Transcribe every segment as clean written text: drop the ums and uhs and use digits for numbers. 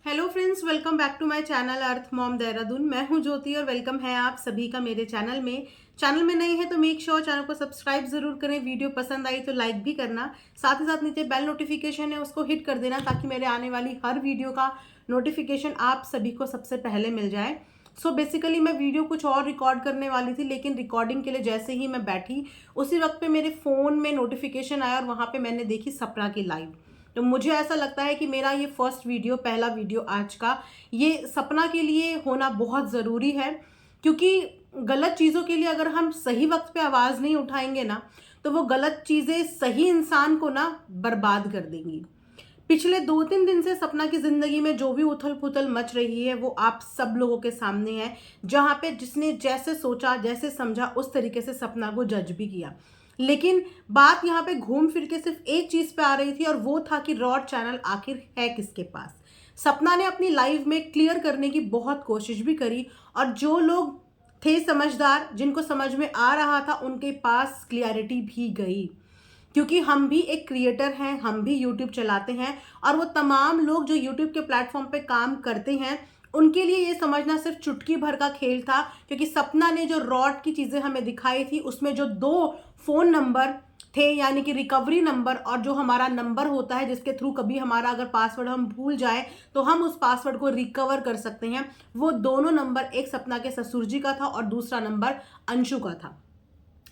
Hello friends, welcome back to my channel Earth Mom Dehradun. मैं हूं ज्योति और वेलकम है आप सभी का मेरे चैनल में नए हैं तो मेक श्योर चैनल को सब्सक्राइब जरूर करें। वीडियो पसंद आई तो लाइक भी करना, साथ ही साथ नीचे बेल नोटिफिकेशन है उसको हिट कर देना ताकि मेरे आने वाली हर वीडियो का नोटिफिकेशन आप सभी को सबसे पहले मिल जाए। सो बेसिकली मैं वीडियो कुछ और रिकॉर्ड करने वाली थी, लेकिन रिकॉर्डिंग के लिए जैसे ही मैं बैठी उसी वक्त पे मेरे फ़ोन में नोटिफिकेशन आया और वहाँ पे मैंने देखी सपना की लाइव। तो मुझे ऐसा लगता है कि मेरा ये पहला वीडियो आज का ये सपना के लिए होना बहुत ज़रूरी है, क्योंकि गलत चीज़ों के लिए अगर हम सही वक्त पे आवाज़ नहीं उठाएंगे ना, तो वो गलत चीज़ें सही इंसान को ना बर्बाद कर देंगी। पिछले 2-3 दिन से सपना की ज़िंदगी में जो भी उथल पुथल मच रही है वो आप सब लोगों के सामने है, जहाँ पे जिसने जैसे सोचा जैसे समझा उस तरीके से सपना को जज भी किया। लेकिन बात यहाँ पे घूम फिर के सिर्फ एक चीज़ पे आ रही थी और वो था कि रॉड चैनल आखिर है किसके पास। सपना ने अपनी लाइफ में क्लियर करने की बहुत कोशिश भी करी और जो लोग थे समझदार, जिनको समझ में आ रहा था, उनके पास क्लियरिटी भी गई। क्योंकि हम भी एक क्रिएटर हैं, हम भी यूट्यूब चलाते हैं और वो तमाम लोग जो यूट्यूब के प्लेटफॉर्म पे काम करते हैं उनके लिए ये समझना सिर्फ चुटकी भर का खेल था। क्योंकि सपना ने जो रॉड की चीज़ें हमें दिखाई थी उसमें जो 2 फ़ोन नंबर थे, यानी कि रिकवरी नंबर और जो हमारा नंबर होता है जिसके थ्रू कभी हमारा अगर पासवर्ड हम भूल जाए तो हम उस पासवर्ड को रिकवर कर सकते हैं, वो दोनों नंबर एक सपना के ससुर जी का था और दूसरा नंबर अंशु का था।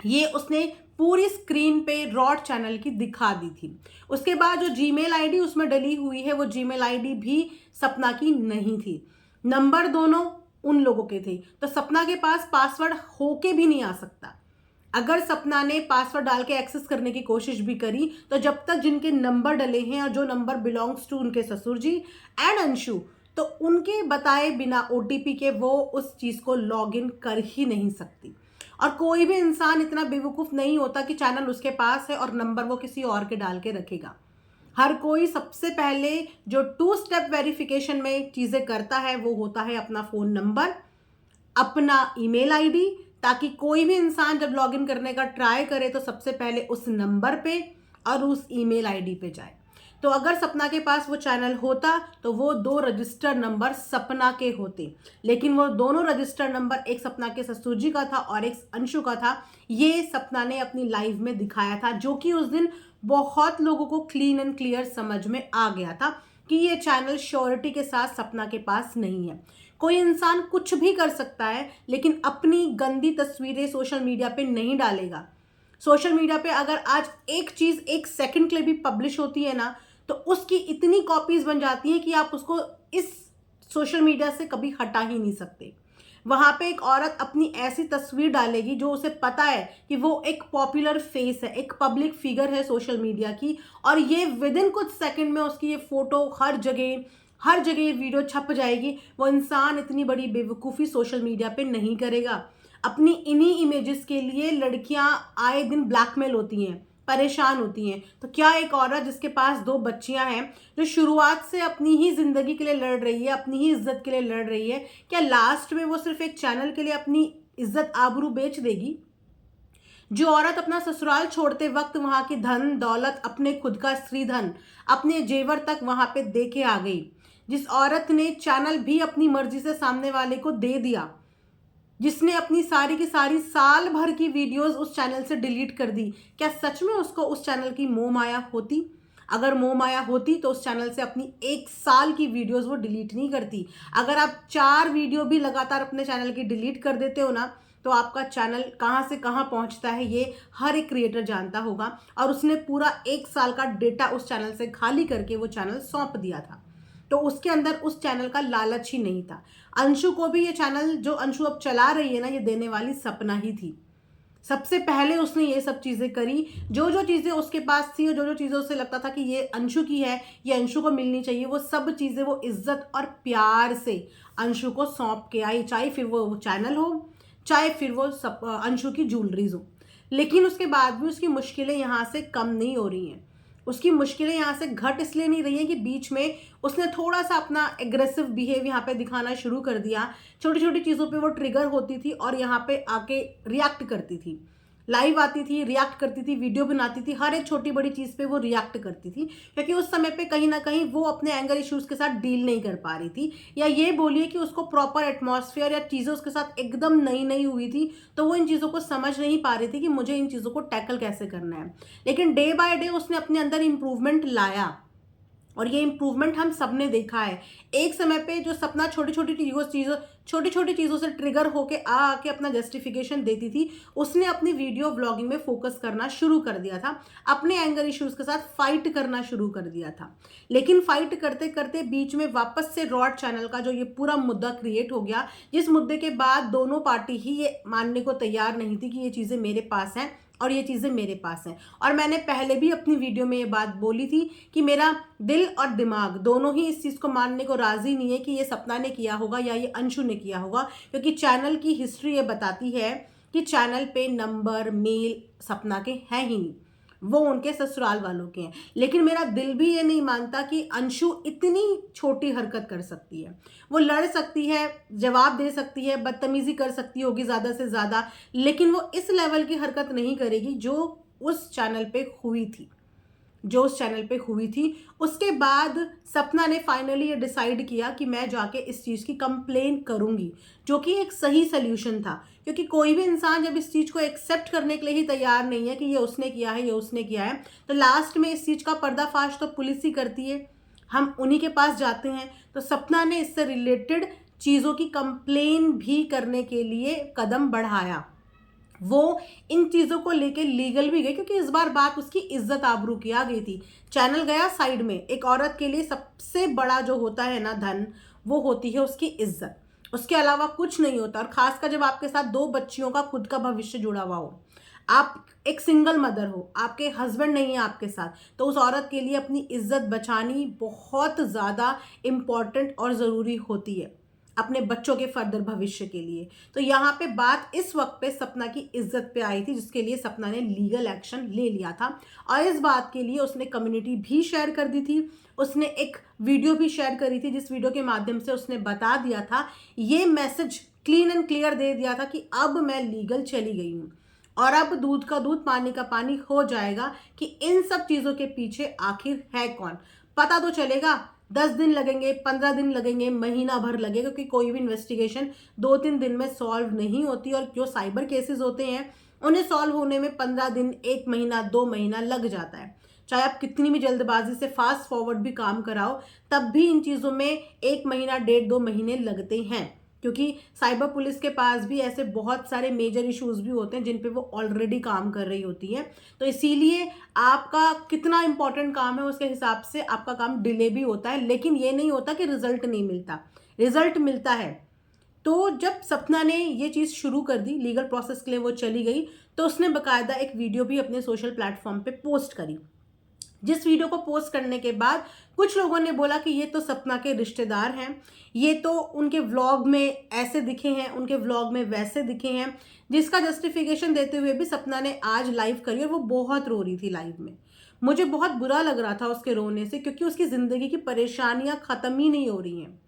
ये उसने पूरी स्क्रीन पे रॉड चैनल की दिखा दी थी। उसके बाद जो जीमेल आईडी उसमें डली हुई है वो जीमेल आईडी भी सपना की नहीं थी। नंबर दोनों उन लोगों के थे, तो सपना के पास पासवर्ड होके भी नहीं आ सकता। अगर सपना ने पासवर्ड डाल के एक्सेस करने की कोशिश भी करी तो जब तक जिनके नंबर डले हैं और जो नंबर बिलोंग्स टू उनके ससुर जी एंड अंशु, तो उनके बताए बिना ओटीपी के वो उस चीज़ को लॉग इन कर ही नहीं सकती। और कोई भी इंसान इतना बेवकूफ़ नहीं होता कि चैनल उसके पास है और नंबर वो किसी और के डाल के रखेगा। हर कोई सबसे पहले जो 2 स्टेप वेरिफिकेशन में चीज़ें करता है वो होता है अपना फ़ोन नंबर, अपना ईमेल आईडी, ताकि कोई भी इंसान जब लॉगिन करने का ट्राई करे तो सबसे पहले उस नंबर पे और उस ईमेल आईडी पे जाए। तो अगर सपना के पास वो चैनल होता तो वो 2 रजिस्टर्ड नंबर सपना के होते, लेकिन वो दोनों रजिस्टर्ड नंबर एक सपना के ससुर जी का था और एक अंशु का था। ये सपना ने अपनी लाइव में दिखाया था, जो कि उस दिन बहुत लोगों को क्लीन एंड क्लियर समझ में आ गया था कि ये चैनल श्योरिटी के साथ सपना के पास नहीं है। कोई इंसान कुछ भी कर सकता है लेकिन अपनी गंदी तस्वीरें सोशल मीडिया पे नहीं डालेगा। सोशल मीडिया पे अगर आज एक चीज़ 1 सेकंड के लिए भी पब्लिश होती है ना, तो उसकी इतनी कॉपीज बन जाती हैं कि आप उसको इस सोशल मीडिया से कभी हटा ही नहीं सकते। वहां पे एक औरत अपनी ऐसी तस्वीर डालेगी जो उसे पता है कि वो एक पॉपुलर फेस है, एक पब्लिक फिगर है सोशल मीडिया की, और ये विद इन कुछ सेकंड में उसकी ये फोटो हर जगह ये वीडियो छप जाएगी। वो इंसान इतनी बड़ी बेवकूफ़ी सोशल मीडिया पे नहीं करेगा। अपनी इन्हीं इमेजेस के लिए लड़कियां आए दिन ब्लैकमेल होती हैं, परेशान होती हैं। तो क्या एक औरत जिसके पास 2 बच्चियां हैं, जो शुरुआत से अपनी ही जिंदगी के लिए लड़ रही है, अपनी ही इज्जत के लिए लड़ रही है, क्या लास्ट में वो सिर्फ एक चैनल के लिए अपनी इज्जत आबरू बेच देगी? जो औरत अपना ससुराल छोड़ते वक्त वहां की धन दौलत, अपने खुद का स्त्री धन, अपने जेवर तक वहां पे दे के आ गई, जिस औरत ने चैनल भी अपनी मर्जी से सामने वाले को दे दिया, जिसने अपनी सारी की सारी साल भर की वीडियोस उस चैनल से डिलीट कर दी, क्या सच में उसको उस चैनल की मोह माया होती? अगर मोह माया होती तो उस चैनल से अपनी 1 साल की वीडियोस वो डिलीट नहीं करती। अगर आप 4 वीडियो भी लगातार अपने चैनल की डिलीट कर देते हो ना, तो आपका चैनल कहाँ से कहाँ पहुँचता है ये हर एक क्रिएटर जानता होगा। और उसने पूरा 1 साल का डेटा उस चैनल से खाली करके वो चैनल सौंप दिया था। तो उसके अंदर उस चैनल का लालच ही नहीं था। अंशु को भी ये चैनल जो अंशु अब चला रही है ना, ये देने वाली सपना ही थी। सबसे पहले उसने ये सब चीज़ें करी, जो जो चीज़ें उसके पास थी और जो जो चीज़ें उसे लगता था कि ये अंशु की है, ये अंशु को मिलनी चाहिए, वो सब चीज़ें वो इज्जत और प्यार से अंशु को सौंप के आई। चाहे फिर वो चैनल हो, चाहे फिर वो सब अंशु की ज्वेलरीज हो। लेकिन उसके बाद भी उसकी मुश्किलें यहाँ से कम नहीं हो रही हैं। उसकी मुश्किलें यहाँ से घट इसलिए नहीं रही हैं कि बीच में उसने थोड़ा सा अपना एग्रेसिव बिहेव यहाँ पे दिखाना शुरू कर दिया। छोटी छोटी चीज़ों पे वो ट्रिगर होती थी और यहाँ पे आके रिएक्ट करती थी। लाइव आती थी, रिएक्ट करती थी, वीडियो बनाती थी, हर एक छोटी बड़ी चीज़ पे वो रिएक्ट करती थी, क्योंकि उस समय पे कहीं ना कहीं वो अपने एंगर इश्यूज़ के साथ डील नहीं कर पा रही थी, या ये बोलिए कि उसको प्रॉपर एटमॉस्फेयर या चीज़ें उसके साथ एकदम नई नई हुई थी, तो वो इन चीज़ों को समझ नहीं पा रही थी कि मुझे इन चीज़ों को टैकल कैसे करना है। लेकिन डे बाय डे उसने अपने अंदर इम्प्रूवमेंट लाया, और ये इम्प्रूवमेंट हम सब ने देखा है। एक समय पे जो सपना छोटी छोटी चीज़ों से ट्रिगर होके आके अपना जस्टिफिकेशन देती थी, उसने अपनी वीडियो व्लॉगिंग में फोकस करना शुरू कर दिया था, अपने एंगर इश्यूज के साथ फाइट करना शुरू कर दिया था। लेकिन फाइट करते करते बीच में वापस से रॉड चैनल का जो ये पूरा मुद्दा क्रिएट हो गया, जिस मुद्दे के बाद दोनों पार्टी ही ये मानने को तैयार नहीं थी कि ये चीज़ें मेरे पास हैं और ये चीज़ें मेरे पास हैं। और मैंने पहले भी अपनी वीडियो में ये बात बोली थी कि मेरा दिल और दिमाग दोनों ही इस चीज़ को मानने को राज़ी नहीं है कि ये सपना ने किया होगा या ये अंशु ने किया होगा, क्योंकि चैनल की हिस्ट्री ये बताती है कि चैनल पे नंबर मेल सपना के हैं ही नहीं, वो उनके ससुराल वालों के हैं। लेकिन मेरा दिल भी ये नहीं मानता कि अंशु इतनी छोटी हरकत कर सकती है। वो लड़ सकती है, जवाब दे सकती है, बदतमीजी कर सकती होगी ज़्यादा से ज़्यादा, लेकिन वो इस लेवल की हरकत नहीं करेगी जो उस चैनल पे हुई थी, उसके बाद सपना ने फाइनली ये डिसाइड किया कि मैं जाके इस चीज़ की कंप्लेन करूंगी, जो कि एक सही सल्यूशन था, क्योंकि कोई भी इंसान जब इस चीज़ को एक्सेप्ट करने के लिए ही तैयार नहीं है कि ये उसने किया है, ये उसने किया है, तो लास्ट में इस चीज़ का पर्दाफाश तो पुलिस ही करती है, हम उन्हीं के पास जाते हैं। तो सपना ने इससे रिलेटेड चीज़ों की कंप्लेन भी करने के लिए कदम बढ़ाया, वो इन चीज़ों को लेके लीगल भी गई, क्योंकि इस बार बात उसकी इज्जत आबरू की आ गई थी। चैनल गया साइड में। एक औरत के लिए सबसे बड़ा जो होता है ना धन, वो होती है उसकी इज्जत, उसके अलावा कुछ नहीं होता। और खासकर जब आपके साथ दो बच्चियों का खुद का भविष्य जुड़ा हुआ हो, आप एक सिंगल मदर हो, आपके हस्बैंड नहीं है आपके साथ, तो उस औरत के लिए अपनी इज्जत बचानी बहुत ज़्यादा इम्पॉर्टेंट और ज़रूरी होती है अपने बच्चों के फर्दर भविष्य के लिए। तो यहाँ पे बात इस वक्त पे सपना की इज्जत पे आई थी, जिसके लिए सपना ने लीगल एक्शन ले लिया था। और इस बात के लिए उसने कम्युनिटी भी शेयर कर दी थी, उसने एक वीडियो भी शेयर करी थी, जिस वीडियो के माध्यम से उसने बता दिया था, ये मैसेज क्लीन एंड क्लियर दे दिया था कि अब मैं लीगल चली गई हूँ, और अब दूध का दूध पानी का पानी हो जाएगा कि इन सब चीज़ों के पीछे आखिर है कौन। पता तो चलेगा, 10 दिन लगेंगे, 15 दिन लगेंगे, महीना भर लगेगा, क्योंकि कोई भी इन्वेस्टिगेशन 2-3 दिन में सॉल्व नहीं होती, और जो साइबर केसेस होते हैं उन्हें सॉल्व होने में 15 दिन, 1 महीना, 2 महीना लग जाता है। चाहे आप कितनी भी जल्दबाजी से फास्ट फॉरवर्ड भी काम कराओ, तब भी इन चीज़ों में 1 महीना, 1.5-2 महीने लगते हैं, क्योंकि साइबर पुलिस के पास भी ऐसे बहुत सारे मेजर इश्यूज भी होते हैं जिन पे वो ऑलरेडी काम कर रही होती है। तो इसीलिए आपका कितना इंपॉर्टेंट काम है उसके हिसाब से आपका काम डिले भी होता है, लेकिन ये नहीं होता कि रिजल्ट नहीं मिलता, रिजल्ट मिलता है। तो जब सपना ने ये चीज़ शुरू कर दी, लीगल प्रोसेस के लिए वो चली गई, तो उसने बाकायदा एक वीडियो भी अपने सोशल प्लेटफॉर्म पे पोस्ट करी, जिस वीडियो को पोस्ट करने के बाद कुछ लोगों ने बोला कि ये तो सपना के रिश्तेदार हैं, ये तो उनके व्लॉग में ऐसे दिखे हैं, उनके व्लॉग में वैसे दिखे हैं, जिसका जस्टिफिकेशन देते हुए भी सपना ने आज लाइव करी, और वो बहुत रो रही थी लाइव में। मुझे बहुत बुरा लग रहा था उसके रोने से, क्योंकि उसकी ज़िंदगी की परेशानियां ख़त्म ही नहीं हो रही हैं।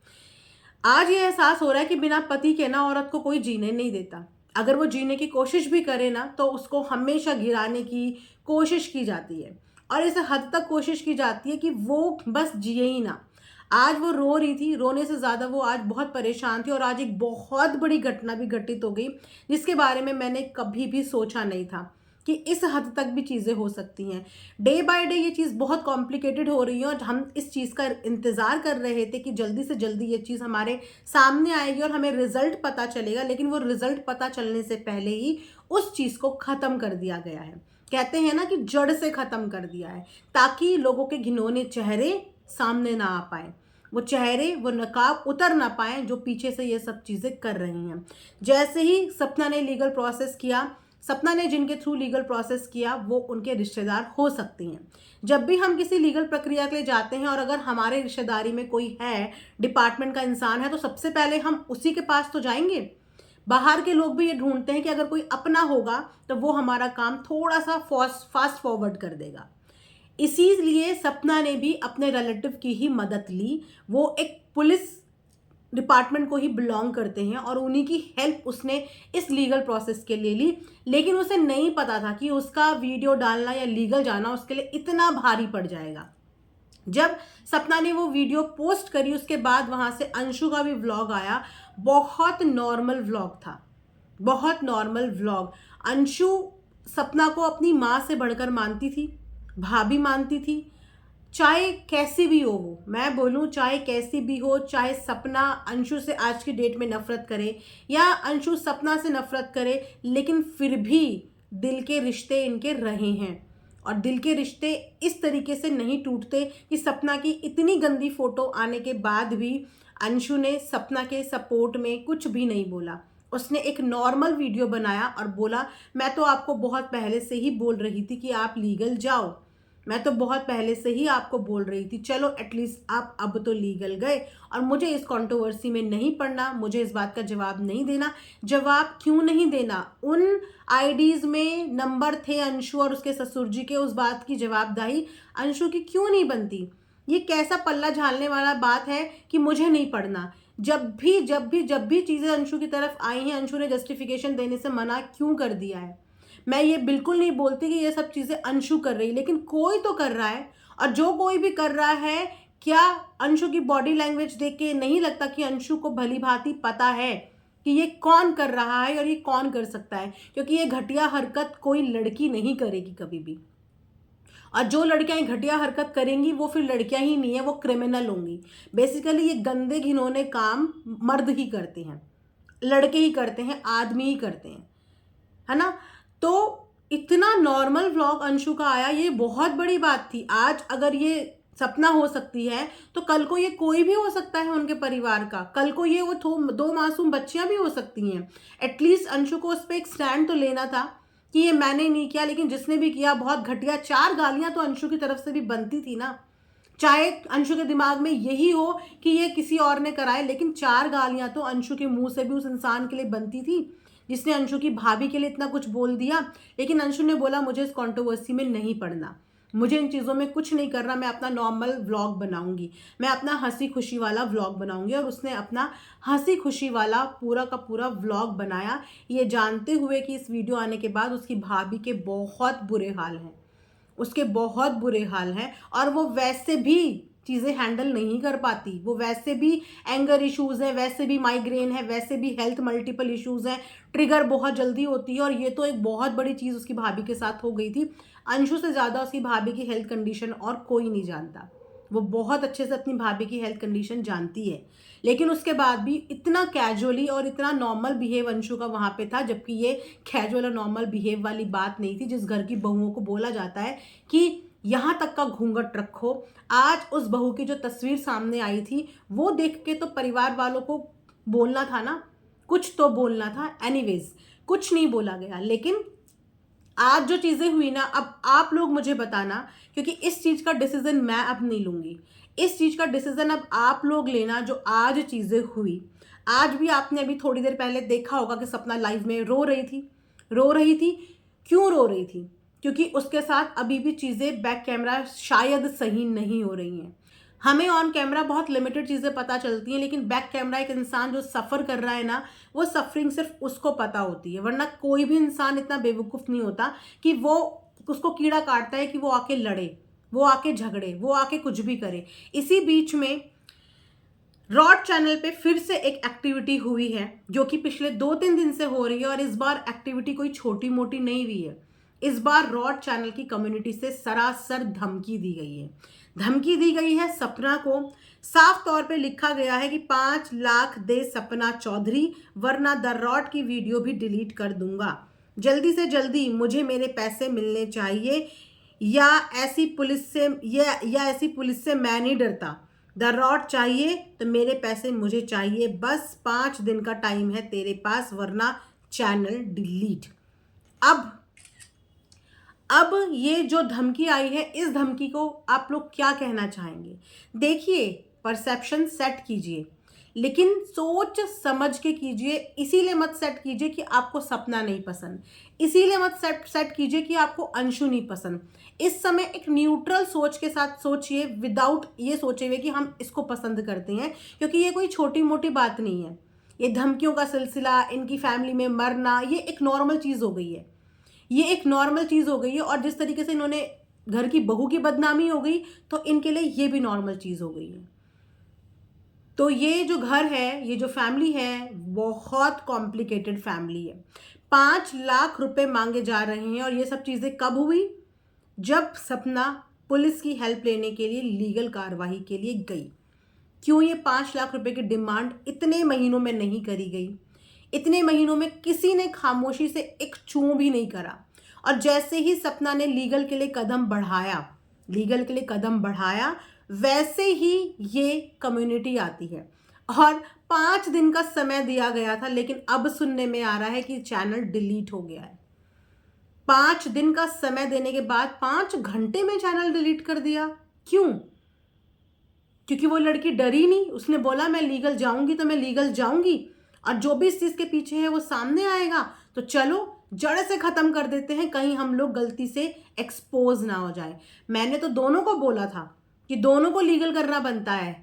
आज ये एहसास हो रहा है कि बिना पति के ना औरत को कोई जीने नहीं देता। अगर वो जीने की कोशिश भी करे ना, तो उसको हमेशा गिराने की कोशिश की जाती है, और इस हद तक कोशिश की जाती है कि वो बस जिए ही ना। आज वो रो रही थी, रोने से ज़्यादा वो आज बहुत परेशान थी, और आज एक बहुत बड़ी घटना भी घटित हो गई, जिसके बारे में मैंने कभी भी सोचा नहीं था कि इस हद तक भी चीज़ें हो सकती हैं। डे बाय डे ये चीज़ बहुत कॉम्प्लिकेटेड हो रही है, और हम इस चीज़ का इंतज़ार कर रहे थे कि जल्दी से जल्दी ये चीज़ हमारे सामने आएगी और हमें रिजल्ट पता चलेगा, लेकिन वो रिजल्ट पता चलने से पहले ही उस चीज़ को ख़त्म कर दिया गया है। कहते हैं ना कि जड़ से ख़त्म कर दिया है, ताकि लोगों के घिनौने चेहरे सामने ना आ पाए, वो चेहरे, वो नकाब उतर ना पाए जो पीछे से ये सब चीज़ें कर रही हैं। जैसे ही सपना ने लीगल प्रोसेस किया, सपना ने जिनके थ्रू लीगल प्रोसेस किया वो उनके रिश्तेदार हो सकती हैं। जब भी हम किसी लीगल प्रक्रिया के लिए जाते हैं और अगर हमारे रिश्तेदारी में कोई है, डिपार्टमेंट का इंसान है, तो सबसे पहले हम उसी के पास तो जाएंगे। बाहर के लोग भी ये ढूंढते हैं कि अगर कोई अपना होगा तो वो हमारा काम थोड़ा सा फास्ट फॉरवर्ड कर देगा। इसीलिए सपना ने भी अपने रिलेटिव की ही मदद ली। वो एक पुलिस डिपार्टमेंट को ही बिलोंग करते हैं और उन्हीं की हेल्प उसने इस लीगल प्रोसेस के लिए ली। लेकिन उसे नहीं पता था कि उसका वीडियो डालना या लीगल जाना उसके लिए इतना भारी पड़ जाएगा। जब सपना ने वो वीडियो पोस्ट करी उसके बाद वहां से अंशु का भी व्लॉग आया। बहुत नॉर्मल व्लॉग था, बहुत नॉर्मल व्लॉग। अंशु सपना को अपनी माँ से बढ़कर मानती थी, भाभी मानती थी। चाहे कैसी भी हो वो, मैं बोलूँ चाहे कैसी भी हो, चाहे सपना अंशु से आज की डेट में नफरत करे या अंशु सपना से नफरत करे, लेकिन फिर भी दिल के रिश्ते इनके रहे हैं। और दिल के रिश्ते इस तरीके से नहीं टूटते कि सपना की इतनी गंदी फोटो आने के बाद भी अंशु ने सपना के सपोर्ट में कुछ भी नहीं बोला। उसने एक नॉर्मल वीडियो बनाया और बोला, मैं तो आपको बहुत पहले से ही बोल रही थी कि आप लीगल जाओ, मैं तो बहुत पहले से ही आपको बोल रही थी, चलो एटलीस्ट आप अब तो लीगल गए और मुझे इस कंट्रोवर्सी में नहीं पड़ना, मुझे इस बात का जवाब नहीं देना। जवाब क्यों नहीं देना? उन आईडीज में नंबर थे अंशु और उसके ससुर जी के, उस बात की जवाबदेही अंशु की क्यों नहीं बनती? ये कैसा पल्ला झालने वाला बात है कि मुझे नहीं पढ़ना। जब भी चीज़ें अंशु की तरफ आई हैं, अंशु ने जस्टिफिकेशन देने से मना क्यों कर दिया है? मैं ये बिल्कुल नहीं बोलती कि ये सब चीज़ें अंशु कर रही, लेकिन कोई तो कर रहा है। और जो कोई भी कर रहा है, क्या अंशु की बॉडी लैंग्वेज देख के नहीं लगता कि अंशु को भली भांति पता है कि ये कौन कर रहा है और ये कौन कर सकता है? क्योंकि ये घटिया हरकत कोई लड़की नहीं करेगी कभी भी। और जो लड़कियां ये घटिया हरकत करेंगी वो फिर लड़कियां ही नहीं है, वो क्रिमिनल होंगी। बेसिकली ये गंदे घिनौने काम मर्द ही करते हैं, लड़के ही करते हैं, आदमी ही करते हैं, है ना? तो इतना नॉर्मल व्लॉग अंशु का आया, ये बहुत बड़ी बात थी। आज अगर ये सपना हो सकती है तो कल को ये कोई भी हो सकता है उनके परिवार का। कल को ये वो दो मासूम बच्चियां भी हो सकती हैं। एटलीस्ट अंशु को उस पर एक स्टैंड तो लेना था कि ये मैंने नहीं किया, लेकिन जिसने भी किया बहुत घटिया। 4 गालियां तो अंशु की तरफ से भी बनती थी ना। चाहे अंशु के दिमाग में यही हो कि ये किसी और ने कराए, लेकिन 4 गालियां तो अंशु के मुंह से भी उस इंसान के लिए बनती थी जिसने अंशु की भाभी के लिए इतना कुछ बोल दिया। लेकिन अंशु ने बोला, मुझे इस कंट्रोवर्सी में नहीं पड़ना, मुझे इन चीज़ों में कुछ नहीं करना, मैं अपना नॉर्मल व्लॉग बनाऊंगी, मैं अपना हंसी खुशी वाला व्लॉग बनाऊंगी। और उसने अपना हंसी खुशी वाला पूरा का पूरा व्लॉग बनाया, ये जानते हुए कि इस वीडियो आने के बाद उसकी भाभी के बहुत बुरे हाल हैं, उसके बहुत बुरे हाल हैं। और वो वैसे भी चीज़ें हैंडल नहीं कर पाती, वो वैसे भी एंगर इश्यूज़ हैं, वैसे भी माइग्रेन है, वैसे भी हेल्थ मल्टीपल इश्यूज़ हैं, ट्रिगर बहुत जल्दी होती है। और ये तो एक बहुत बड़ी चीज़ उसकी भाभी के साथ हो गई थी। अंशु से ज़्यादा उसकी भाभी की हेल्थ कंडीशन और कोई नहीं जानता, वो बहुत अच्छे से अपनी भाभी की हेल्थ कंडीशन जानती है। लेकिन उसके बाद भी इतना कैजुअली और इतना नॉर्मल बिहेव अंशु का वहाँ पे था, जबकि ये कैजुअल और नॉर्मल बिहेव वाली बात नहीं थी जिस घर की बहुओं को बोला जाता है कि यहाँ तक का घूंघट रखो। आज उस बहू की जो तस्वीर सामने आई थी वो देख के तो परिवार वालों को बोलना था ना, कुछ तो बोलना था। एनीवेज कुछ नहीं बोला गया। लेकिन आज जो चीज़ें हुई ना, अब आप लोग मुझे बताना, क्योंकि इस चीज़ का डिसीजन मैं अब नहीं लूँगी, इस चीज़ का डिसीजन अब आप लोग लेना। जो आज चीज़ें हुई, आज भी आपने अभी थोड़ी देर पहले देखा होगा कि सपना लाइव में रो रही थी। रो रही थी, क्यों रो रही थी? क्योंकि उसके साथ अभी भी चीज़ें बैक कैमरा शायद सही नहीं हो रही हैं। हमें ऑन कैमरा बहुत लिमिटेड चीज़ें पता चलती हैं, लेकिन बैक कैमरा एक इंसान जो सफ़र कर रहा है ना, वो सफरिंग सिर्फ उसको पता होती है। वरना कोई भी इंसान इतना बेवकूफ़ नहीं होता कि वो उसको कीड़ा काटता है कि वो आके लड़े, वो आके झगड़े, वो आके कुछ भी करे। इसी बीच में रॉड चैनल पे फिर से एक एक्टिविटी हुई है जो कि पिछले 2-3 दिन से हो रही है। और इस बार एक्टिविटी कोई छोटी मोटी नहीं हुई है। इस बार रॉड चैनल की कम्युनिटी से सरासर धमकी दी गई है। धमकी दी गई है सपना को। साफ तौर पे लिखा गया है कि 5 लाख दे सपना चौधरी, वरना द रॉड की वीडियो भी डिलीट कर दूंगा। जल्दी से जल्दी मुझे मेरे पैसे मिलने चाहिए, या ऐसी पुलिस से मैं नहीं डरता। द रॉड चाहिए तो मेरे पैसे मुझे चाहिए, बस 5 दिन का टाइम है तेरे पास, वरना चैनल डिलीट। अब ये जो धमकी आई है, इस धमकी को आप लोग क्या कहना चाहेंगे? देखिए, परसेप्शन सेट कीजिए। लेकिन सोच समझ के कीजिए। इसीलिए मत सेट कीजिए कि आपको सपना नहीं पसंद, इसीलिए मत सेट कीजिए कि आपको अंशु नहीं पसंद। इस समय एक न्यूट्रल सोच के साथ सोचिए, विदाउट ये सोचे हुए कि हम इसको पसंद करते हैं, क्योंकि ये कोई छोटी मोटी बात नहीं है। ये धमकियों का सिलसिला, इनकी फैमिली में मरना, ये एक नॉर्मल चीज़ हो गई है, ये एक नॉर्मल चीज़ हो गई है। और जिस तरीके से इन्होंने घर की बहू की बदनामी हो गई, तो इनके लिए ये भी नॉर्मल चीज़ हो गई है। तो ये जो घर है, ये जो फैमिली है, बहुत कॉम्प्लिकेटेड फैमिली है। 5 लाख रुपए मांगे जा रहे हैं। और ये सब चीज़ें कब हुई? जब सपना पुलिस की हेल्प लेने के लिए, लीगल कार्रवाई के लिए गई। क्यों ये 5 लाख रुपए की डिमांड इतने महीनों में नहीं करी गई? इतने महीनों में किसी ने खामोशी से एक चूं भी नहीं करा। और जैसे ही सपना ने लीगल के लिए कदम बढ़ाया, वैसे ही ये कम्युनिटी आती है। और 5 दिन का समय दिया गया था, लेकिन अब सुनने में आ रहा है कि चैनल डिलीट हो गया है। 5 दिन का समय देने के बाद 5 घंटे में चैनल डिलीट कर दिया। क्यों? क्योंकि वो लड़की डरी नहीं। उसने बोला मैं लीगल जाऊंगी तो मैं लीगल जाऊंगी, और जो भी इस चीज के पीछे है वो सामने आएगा, तो चलो जड़ से खत्म कर देते हैं, कहीं हम लोग गलती से एक्सपोज ना हो जाए। मैंने तो दोनों को बोला था कि दोनों को लीगल करना बनता है।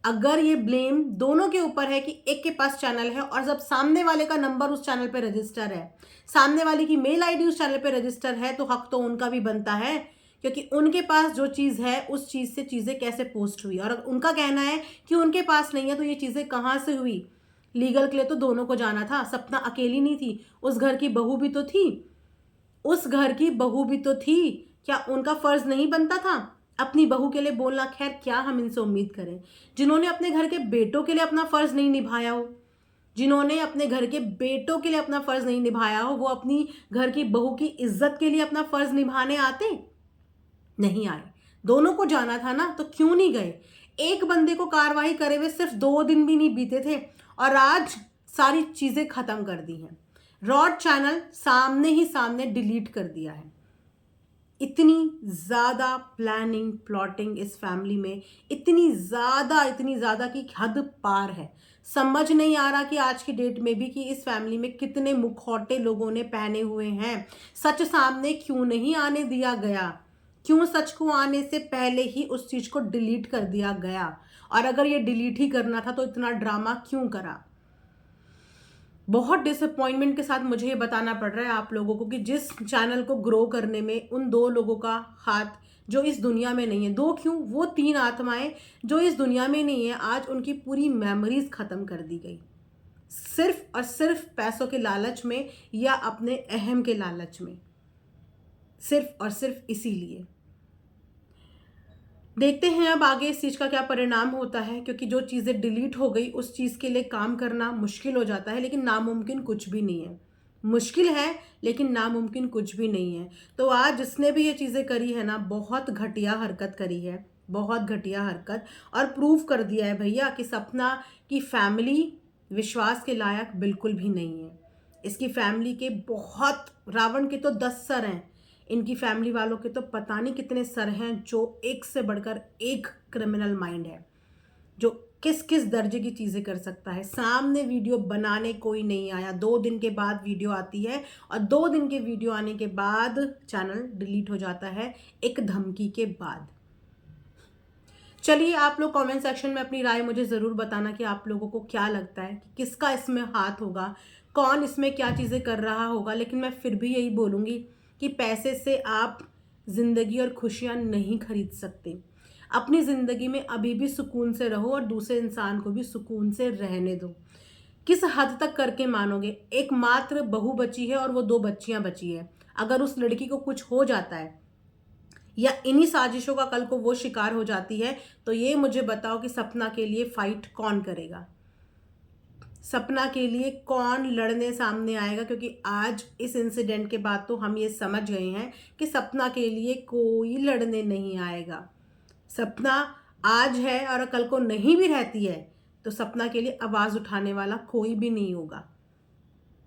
अगर ये ब्लेम दोनों के ऊपर है कि एक के पास चैनल है, और जब सामने वाले का नंबर उस चैनल पे रजिस्टर है, सामने वाले की मेल आईडी उस चैनल पे रजिस्टर है, तो हक तो उनका भी बनता है, क्योंकि उनके पास जो चीज़ है उस चीज़ से चीज़ें कैसे पोस्ट हुई। और उनका कहना है कि उनके पास नहीं है, तो ये चीज़ें कहाँ से हुई? लीगल के लिए तो दोनों को जाना था, सपना अकेली नहीं थी, उस घर की बहू भी तो थी, क्या उनका फर्ज नहीं बनता था अपनी बहू के लिए बोलना? खैर, क्या हम इनसे उम्मीद करें, जिन्होंने अपने घर के बेटों के लिए अपना फर्ज नहीं निभाया हो, वो अपनी घर की बहू की इज्जत के लिए अपना फर्ज निभाने आते? नहीं आए। दोनों को जाना था ना, तो क्यों नहीं गए? एक बंदे को कार्रवाई करे हुए सिर्फ 2 दिन भी नहीं बीते थे, और आज सारी चीजें खत्म कर दी हैं। रॉड चैनल सामने ही सामने डिलीट कर दिया है। इतनी ज्यादा प्लानिंग प्लॉटिंग इस फैमिली में, इतनी ज्यादा कि हद पार है। समझ नहीं आ रहा कि आज की डेट में भी कि इस फैमिली में कितने मुखौटे लोगों ने पहने हुए हैं। सच सामने क्यों नहीं आने दिया गया? क्यों सच को आने से पहले ही उस चीज को डिलीट कर दिया गया? और अगर ये डिलीट ही करना था तो इतना ड्रामा क्यों करा? बहुत डिसअपॉइंटमेंट के साथ मुझे ये बताना पड़ रहा है आप लोगों को कि जिस चैनल को ग्रो करने में उन 2 लोगों का हाथ जो इस दुनिया में नहीं है, 2 क्यों, वो 3 आत्माएं जो इस दुनिया में नहीं है, आज उनकी पूरी मेमोरीज खत्म कर दी गई, सिर्फ और सिर्फ पैसों के लालच में या अपने अहम के लालच में, सिर्फ और सिर्फ इसीलिए। देखते हैं अब आगे इस चीज़ का क्या परिणाम होता है, क्योंकि जो चीज़ें डिलीट हो गई उस चीज़ के लिए काम करना मुश्किल हो जाता है, लेकिन नामुमकिन कुछ भी नहीं है। मुश्किल है लेकिन नामुमकिन कुछ भी नहीं है। तो आज जिसने भी ये चीज़ें करी है ना, बहुत घटिया हरकत करी है, बहुत घटिया हरकत, और प्रूव कर दिया है भैया कि सपना की फैमिली विश्वास के लायक बिल्कुल भी नहीं है। इसकी फैमिली के बहुत, रावण के तो 10 सर हैं, इनकी फैमिली वालों के तो पता नहीं कितने सर हैं, जो एक से बढ़कर एक क्रिमिनल माइंड है, जो किस किस दर्जे की चीज़ें कर सकता है। सामने वीडियो बनाने कोई नहीं आया, 2 दिन के बाद वीडियो आती है, और 2 दिन के वीडियो आने के बाद चैनल डिलीट हो जाता है, एक धमकी के बाद। चलिए, आप लोग कमेंट सेक्शन में अपनी राय मुझे ज़रूर बताना कि आप लोगों को क्या लगता है कि किसका इसमें हाथ होगा, कौन इसमें क्या चीज़ें कर रहा होगा। लेकिन मैं फिर भी यही बोलूँगी कि पैसे से आप ज़िंदगी और खुशियाँ नहीं खरीद सकते। अपनी ज़िंदगी में अभी भी सुकून से रहो, और दूसरे इंसान को भी सुकून से रहने दो। किस हद तक करके मानोगे? एक मात्र बहू बची है और वो 2 बच्चियां बची है। अगर उस लड़की को कुछ हो जाता है या इन्हीं साजिशों का कल को वो शिकार हो जाती है, तो ये मुझे बताओ कि सपना के लिए फाइट कौन करेगा? सपना के लिए कौन लड़ने सामने आएगा? क्योंकि आज इस इंसिडेंट के बाद तो हम ये समझ गए हैं कि सपना के लिए कोई लड़ने नहीं आएगा। सपना आज है और कल को नहीं भी रहती है, तो सपना के लिए आवाज़ उठाने वाला कोई भी नहीं होगा।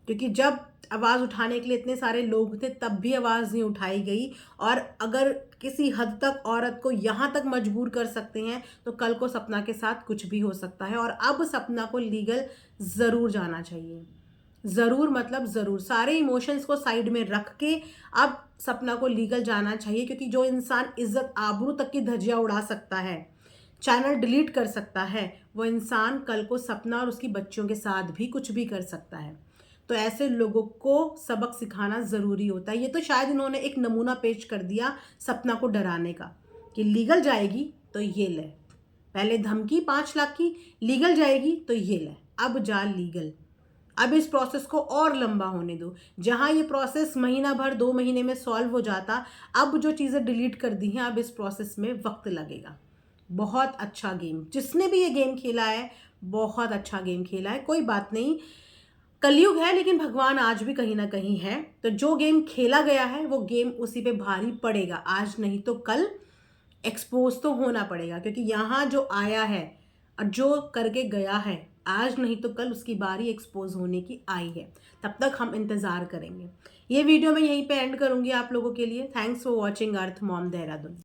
क्योंकि जब आवाज़ उठाने के लिए इतने सारे लोग थे तब भी आवाज़ नहीं उठाई गई। और अगर किसी हद तक औरत को यहाँ तक मजबूर कर सकते हैं तो कल को सपना के साथ कुछ भी हो सकता है। और अब सपना को लीगल ज़रूर जाना चाहिए, ज़रूर मतलब ज़रूर। सारे इमोशंस को साइड में रख के अब सपना को लीगल जाना चाहिए, क्योंकि जो इंसान इज्जत आबरू तक की धज्जियां उड़ा सकता है, चैनल डिलीट कर सकता है, वो इंसान कल को सपना और उसकी बच्चियों के साथ भी कुछ भी कर सकता है। तो ऐसे लोगों को सबक सिखाना ज़रूरी होता है। ये तो शायद इन्होंने एक नमूना पेश कर दिया सपना को डराने का, कि लीगल जाएगी तो ये ले, पहले धमकी 5 लाख की, लीगल जाएगी तो ये ले, अब जा लीगल। अब इस प्रोसेस को और लंबा होने दो। जहां ये प्रोसेस महीना भर 2 महीने में सॉल्व हो जाता, अब जो चीज़ें डिलीट कर दी हैं अब इस प्रोसेस में वक्त लगेगा। बहुत अच्छा गेम, जिसने भी ये गेम खेला है बहुत अच्छा गेम खेला है। कोई बात नहीं, कलयुग है लेकिन भगवान आज भी कहीं ना कहीं है। तो जो गेम खेला गया है वो गेम उसी पे भारी पड़ेगा, आज नहीं तो कल एक्सपोज तो होना पड़ेगा। क्योंकि यहाँ जो आया है और जो करके गया है, आज नहीं तो कल उसकी बारी एक्सपोज होने की आई है। तब तक हम इंतज़ार करेंगे। ये वीडियो मैं यहीं पे एंड करूँगी आप लोगों के लिए। Thanks for watching earth Mom Dehradun.